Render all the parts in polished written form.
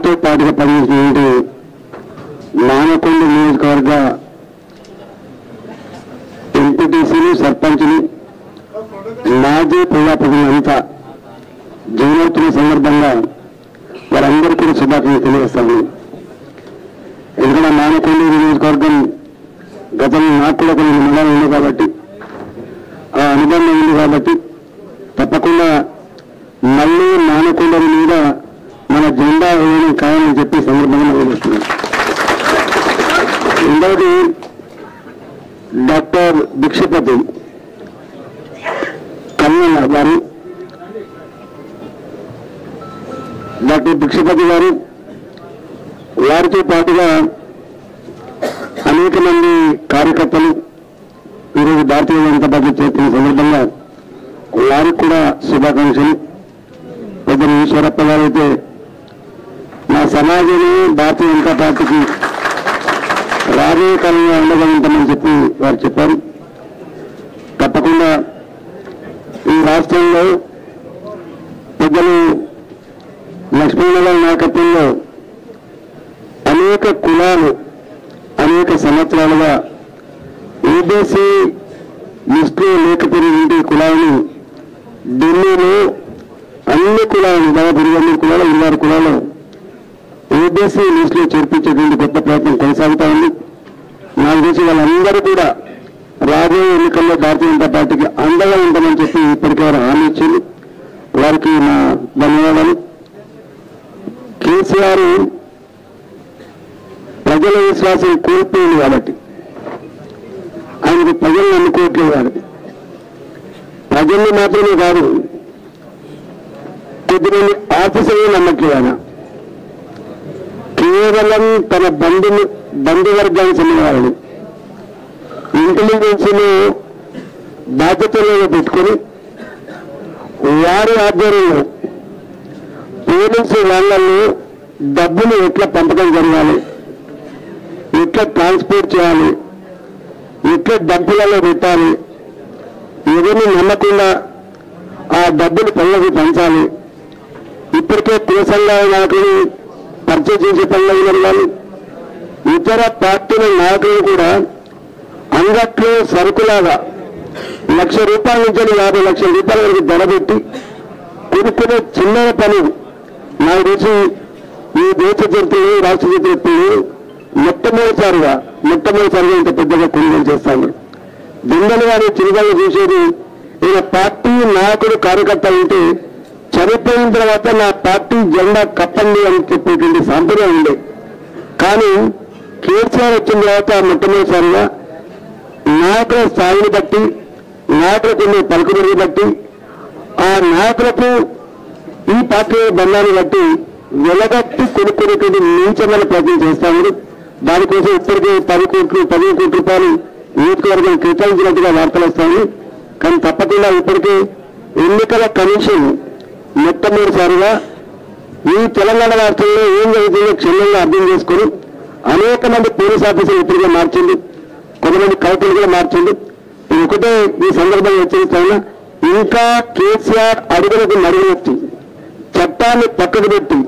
నాతో పాటుగా పనిచేసినటువంటి మానకొండ నియోజకవర్గ ఎంపీటీసీలు, సర్పంచులు, మాజీ ప్రజాప్రతినిధులంతా జైనవుతున్న సందర్భంగా వారందరూ కూడా శుభాకాంక్షలు తెలియజేస్తాను. ఎందుకంటే మానకొండ నియోజకవర్గం గతంలో నాకు కూడా కొన్ని మండలాలు ఉంది కాబట్టి, ఆ అనుబంధం ఉంది కాబట్టి తప్పకుండా మళ్ళీ మానకొండ మీద మన జెండా వేయడం ఖాయమని చెప్పి సందర్భంగా నిర్వహిస్తున్నాం. రెండవది డాక్టర్ భిక్షపతి కన్నయ్య గారు, డాక్టర్ భిక్షపతి గారు వారితో పాటుగా అనేక మంది కార్యకర్తలు ఈరోజు భారతీయ జనతా పార్టీ చేస్తున్న సందర్భంగా వారికి కూడా శుభాకాంక్షలు. పెద్దలు ఈశ్వరప్ప గారు అయితే మా సమాజాన్ని భారతీయ జనతా పార్టీకి రాబోయే కాలంలో ఉండగలుగుతామని చెప్పి వారు చెప్పారు. తప్పకుండా ఈ రాష్ట్రంలో పెద్దలు లక్ష్మీనగర్ నాయకత్వంలో అనేక కులాలు అనేక సంవత్సరాలుగా ఓబీసీ లిస్టులో లేకపోయినటువంటి కులాలను ఢిల్లీలో అన్ని కులాలను దాదాపు 20 కులాలు 26 కులాలు ఓబీసీ లిస్టులో చేర్పించేటువంటి గొప్ప ప్రయత్నం కొనసాగుతా ఉంది. నాకు తెలిసి వాళ్ళందరూ కూడా రాబోయే ఎన్నికల్లో భారతీయ జనతా పార్టీకి అండగా ఉంటామని చెప్పి ఇప్పటికే వారు హామీ ఇచ్చింది. వారికి నా ధన్యవాదాలు. కేసీఆర్ ప్రజల విశ్వాసం కోల్పోయింది కాబట్టి, ఆయనకు ప్రజలను నమ్ముకోవట్లేదు కాబట్టి, ప్రజల్ని మాత్రమే కాదు కొద్దిమంది ఆఫీసర్లు నమ్మట్లేదు. ఆయన కేవలం తన బంధువర్గానికి చెందిన వారిని ఇంటెలిజెన్స్ ను బాధ్యతలను పెట్టుకొని వారి ఆధ్వర్యంలో పోలీసు వాళ్ళల్లో డబ్బులు ఎట్లా పంపకం జరగాలి, ఎట్లా ట్రాన్స్పోర్ట్ చేయాలి, ఎట్లా డబ్బులలో పెట్టాలి, ఎవరిని నమ్మకుండా ఆ డబ్బులు పనులకు పంచాలి. ఇప్పటికే కులసంఘ నాయకులు పరిచయం చేసే పనులు జరగాలి. ఇతర పార్టీల నాయకులు కూడా అంగట్లో సరుకులాగా ₹1,00,000 నుంచి 50 లక్షల రూపాయల వరకు ధర పెట్టి కొనుక్కునే చిన్న పని నాకు తెలిసి ఈ దేశ చరిత్రలో రాష్ట్ర చరిత్రలో మొట్టమొదటిసారిగా ఇంత పెద్దగా కొనుగోలు చేస్తాను. దిండలు గారి చిరుగలు చూసేది ఈయన పార్టీ నాయకుడు కార్యకర్త ఉంటే చనిపోయిన తర్వాత నా పార్టీ జెండా కప్పండి అని చెప్పేటువంటి సాంప్రదాయం ఉండే. కానీ కేసీఆర్ వచ్చిన తర్వాత మొట్టమొదటిసారిగా నాయకుల స్థాయిని బట్టి, నాయకులకు ఉండే పలుకుబడిని బట్టి, ఆ నాయకులకు ఈ పార్టీ బంధాన్ని బట్టి వెలగట్టి కొనుక్కునేటువంటి నీచమైన ప్రయత్నం చేస్తామని, దానికోసం ఇప్పటికే 15 కోట్ల రూపాయలు నియోజకవర్గం కేటాయించినట్టుగా వార్తలు వస్తాయి. కానీ తప్పకుండా ఇప్పటికే ఎన్నికల కమిషన్ మొట్టమొదటిసారిగా ఈ తెలంగాణ రాష్ట్రంలో ఏం జరుగుతుందో క్షుణ్ణంగా అర్థం చేసుకుని అనేక మంది పోలీస్ ఆఫీసర్లు ఇప్పటికే మార్చింది, కొంతమంది కౌంటర్లు కూడా మార్చింది. ఇది ఒకటే ఈ సందర్భంగా హెచ్చరిస్తాను. ఇంకా కేసీఆర్ అడుగులకు నడువెత్తి చట్టాన్ని పక్కకు పెట్టి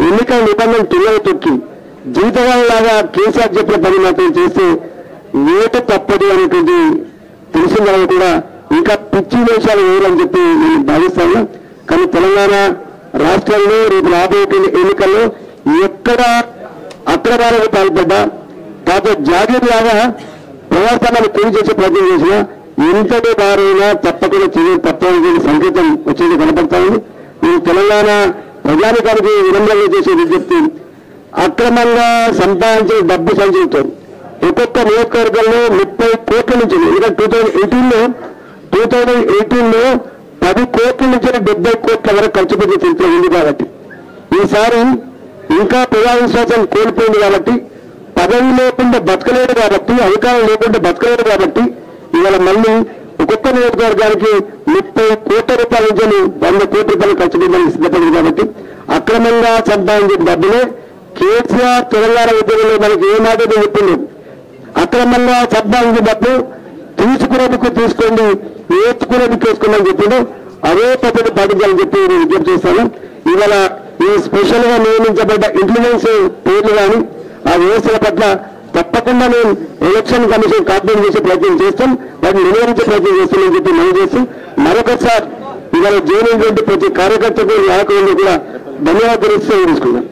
ఎన్నికల నిబంధనలు తుల్లలు తొక్కి జీవితకాలంలాగా కేసీఆర్ చెప్పిన పని మాత్రం చేస్తే వేట తప్పదు అనేటువంటి తెలిసిన వాళ్ళు కూడా ఇంకా పిచ్చి వేషాలు వేయాలని చెప్పి నేను భావిస్తాను. కానీ తెలంగాణ రాష్ట్రంలో రేపు రాబోయే ఎన్నికల్లో ఎక్కడ అక్రమాలకు పాల్పడ్డా కాకపోతే జాగ్రత్తలాగా ప్రవర్తనను కూలి చేసే ప్రయత్నం చేసినా ఎంతటి వారైనా తప్పకుండా చేయడం తప్పని సంకేతం వచ్చేది కనపడతా ఉంది. నేను తెలంగాణ ప్రజానికానికి వినమ్రంగా చేసే విజ్ఞప్తి, అక్రమంగా సంపాదించిన డబ్బు సంచులతో ఒక్కొక్క నియోజకవర్గంలో 30 కోట్ల నుంచి, ఎందుకంటే 2018లో 10 కోట్ల నుంచి 70 కోట్ల వరకు ఖర్చు పెట్టే చరిత్ర ఉంది. కాబట్టి ఈసారి ఇంకా ప్రజా విశ్వాసం కోల్పోయింది. కాబట్టి పదవి లేకుండా బతకలేడు, కాబట్టి అధికారం లేకుండా బతకలేడు. కాబట్టి ఇవాళ మళ్ళీ ఒక్కొక్క నియోజకవర్గానికి 30 కోట్ల రూపాయల నుంచి 100 కోట్ల రూపాయలు ఖర్చు పెట్టడానికి సిద్ధపడింది. కాబట్టి అక్రమంగా సంపాదించిన డబ్బులే కేసీఆర్ తెలంగాణ ఉద్యోగంలో మనకి ఏ మాట చెప్పింది, అక్రమంగా సంపాదించిన డబ్బు తీసుకునేందుకు తీసుకోండి, నేర్చుకునేందుకు వేసుకోండి అని చెప్పిండు. అదే పద్ధతి పాటించాలని చెప్పి నేను విజ్ఞప్తి చేస్తాను. ఇవాళ ఈ స్పెషల్గా నియమించబడ్డ ఇంటెలిజెన్స్ పేర్లు కానీ ఆ వ్యవస్థల పట్ల తప్పకుండా మేము ఎలక్షన్ కమిషన్ కంప్లైంట్ చేసే ప్రయత్నం చేస్తాం, వాటిని నివేదించే ప్రయత్నం చేస్తామని చెప్పి మనం చేస్తూ మరొకసారి ఇవాళ జైలు ప్రతి కార్యకర్తకు నాయకులను కూడా ధన్యవాదాలు తెలుసుకుందాం.